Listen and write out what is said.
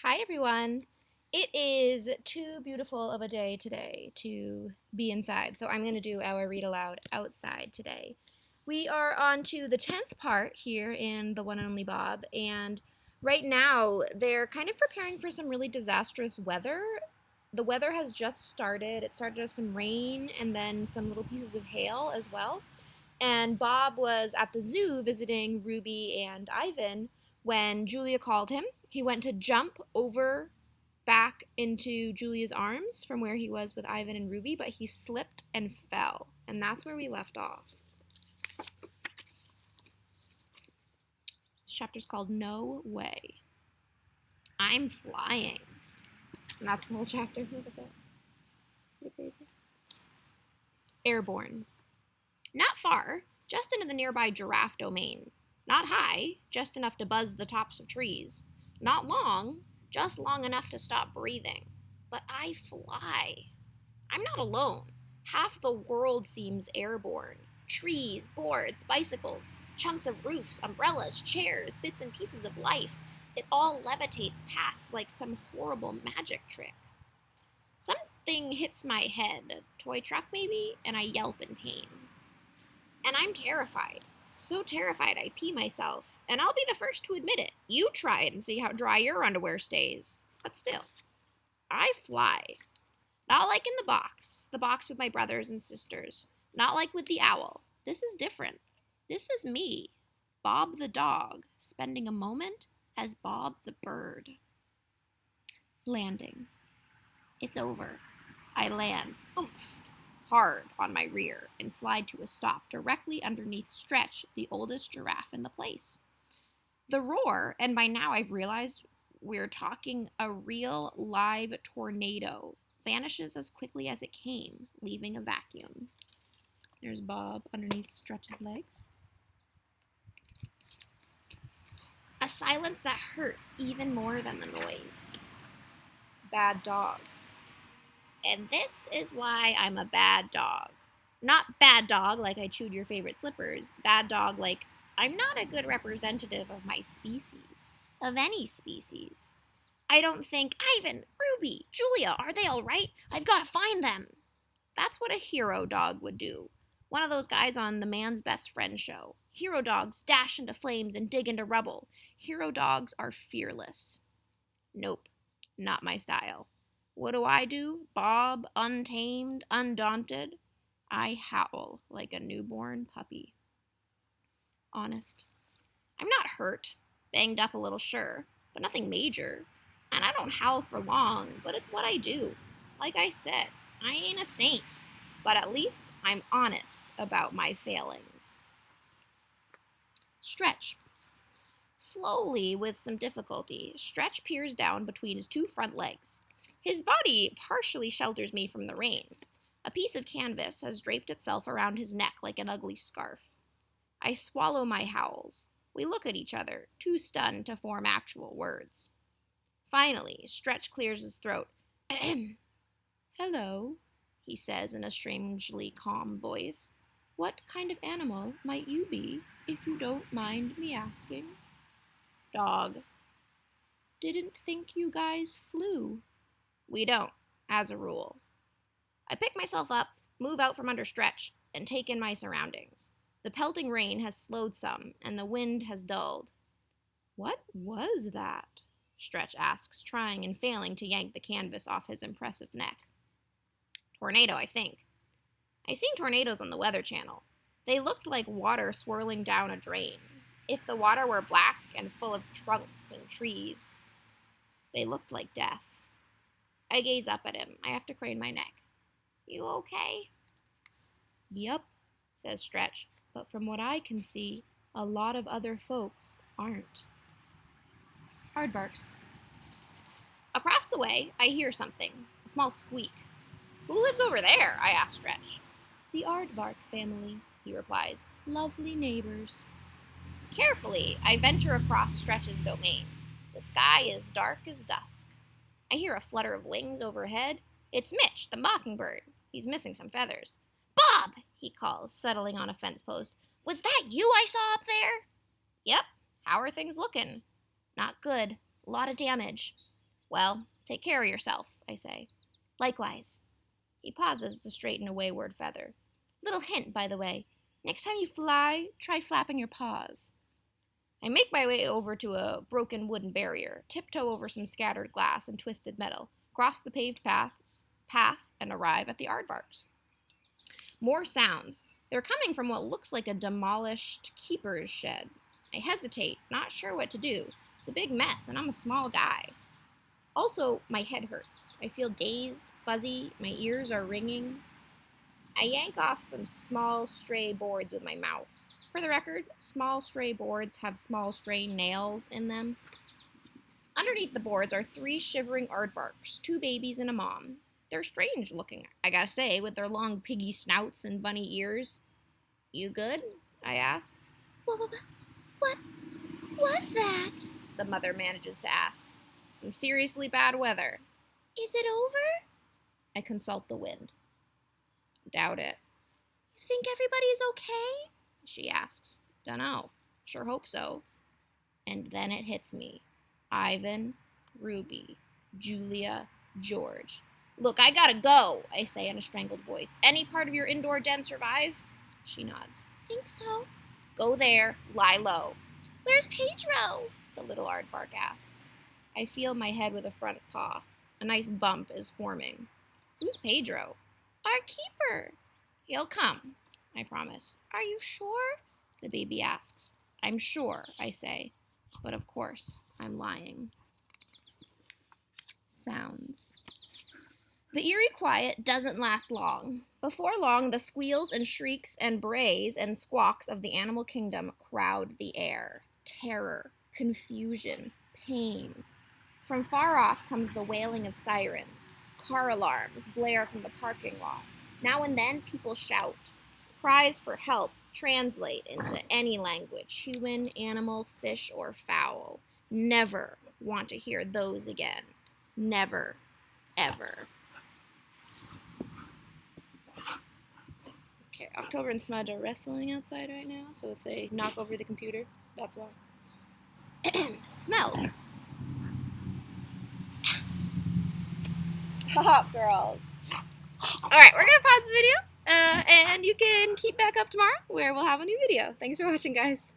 Hi, everyone. It is too beautiful of a day today to be inside, so I'm going to do our read aloud outside today. We are on to the 10th part here in The One and Only Bob, and right now they're kind of preparing for some really disastrous weather. The weather has just started. It started with some rain and then some little pieces of hail as well. And Bob was at the zoo visiting Ruby and Ivan when Julia called him. He went to jump over back into Julia's arms from where he was with Ivan and Ruby, but he slipped and fell. And that's where we left off. This chapter's called No Way. I'm flying. And that's the whole chapter. Look at that. Pretty crazy. Airborne. Not far, just into the nearby giraffe domain. Not high, just enough to buzz the tops of trees. Not long, just long enough to stop breathing. But I fly. I'm not alone. Half the world seems airborne. Trees, boards, bicycles, chunks of roofs, umbrellas, chairs, bits and pieces of life. It all levitates past like some horrible magic trick. Something hits my head, a toy truck maybe, and I yelp in pain. And I'm terrified. So terrified I pee myself. And I'll be the first to admit it. You try it and see how dry your underwear stays. But still, I fly. Not like in the box with my brothers and sisters. Not like with the owl. This is different. This is me, Bob the dog, spending a moment as Bob the bird. Landing. It's over. I land. Oomph! Hard on my rear and slide to a stop directly underneath Stretch, the oldest giraffe in the place. The roar, and by now I've realized we're talking a real live tornado, vanishes as quickly as it came, leaving a vacuum. There's Bob underneath Stretch's legs. A silence that hurts even more than the noise. Bad dog. And this is why I'm a bad dog. Not bad dog like I chewed your favorite slippers. Bad dog like I'm not a good representative of my species. Of any species. I don't think, Ivan, Ruby, Julia, are they all right? I've got to find them. That's what a hero dog would do. One of those guys on the Man's Best Friend show. Hero dogs dash into flames and dig into rubble. Hero dogs are fearless. Nope, not my style. What do? Bob, untamed, undaunted? I howl like a newborn puppy. Honest. I'm not hurt. Banged up a little, sure, but nothing major. And I don't howl for long, but it's what I do. Like I said, I ain't a saint, but at least I'm honest about my failings. Stretch. Slowly, with some difficulty, Stretch peers down between his two front legs. His body partially shelters me from the rain. A piece of canvas has draped itself around his neck like an ugly scarf. I swallow my howls. We look at each other, too stunned to form actual words. Finally, Stretch clears his throat. Hello, he says in a strangely calm voice. What kind of animal might you be, if you don't mind me asking? Dog. Didn't think you guys flew. We don't, as a rule. I pick myself up, move out from under Stretch, and take in my surroundings. The pelting rain has slowed some, and the wind has dulled. What was that? Stretch asks, trying and failing to yank the canvas off his impressive neck. Tornado, I think. I've seen tornadoes on the Weather Channel. They looked like water swirling down a drain. If the water were black and full of trunks and trees, they looked like death. I gaze up at him. I have to crane my neck. You okay? Yup, says Stretch, but from what I can see, a lot of other folks aren't. Aardvarks. Across the way, I hear something, a small squeak. Who lives over there? I ask Stretch. The Aardvark family, he replies. Lovely neighbors. Carefully, I venture across Stretch's domain. The sky is dark as dusk. I hear a flutter of wings overhead. It's Mitch, the mockingbird. He's missing some feathers. Bob, he calls, settling on a fence post. Was that you I saw up there? Yep. How are things looking? Not good. A lot of damage. Well, take care of yourself, I say. Likewise. He pauses to straighten a wayward feather. Little hint, by the way. Next time you fly, try flapping your paws. I make my way over to a broken wooden barrier, tiptoe over some scattered glass and twisted metal, cross the paved path, and arrive at the aardvarks. More sounds. They're coming from what looks like a demolished keeper's shed. I hesitate, not sure what to do. It's a big mess, and I'm a small guy. Also, my head hurts. I feel dazed, fuzzy, my ears are ringing. I yank off some small, stray boards with my mouth. For the record, small, stray boards have small, stray nails in them. Underneath the boards are 3 shivering aardvarks, 2 babies and a mom. They're strange looking, I gotta say, with their long piggy snouts and bunny ears. You good? I ask. What was that? The mother manages to ask. Some seriously bad weather. Is it over? I consult the wind. Doubt it. You think everybody's okay? She asks. Dunno. Sure hope so. And then it hits me. Ivan, Ruby, Julia, George. Look, I gotta go, I say in a strangled voice. Any part of your indoor den survive? She nods. Think so. Go there, lie low. Where's Pedro? The little aardvark asks. I feel my head with a front paw. A nice bump is forming. Who's Pedro? Our keeper. He'll come, I promise. Are you sure? The baby asks. I'm sure, I say. But of course, I'm lying. Sounds. The eerie quiet doesn't last long. Before long, the squeals and shrieks and brays and squawks of the animal kingdom crowd the air. Terror, confusion, pain. From far off comes the wailing of sirens. Car alarms blare from the parking lot. Now and then, people shout. Cries for help translate into any language, human, animal, fish, or fowl. Never want to hear those again. Never, ever. Okay, October and Smudge are wrestling outside right now, so if they knock over the computer, that's why. Smells. Stop, girls. Alright, we're gonna pause the video, and you can keep back up tomorrow, where we'll have a new video. Thanks for watching, guys.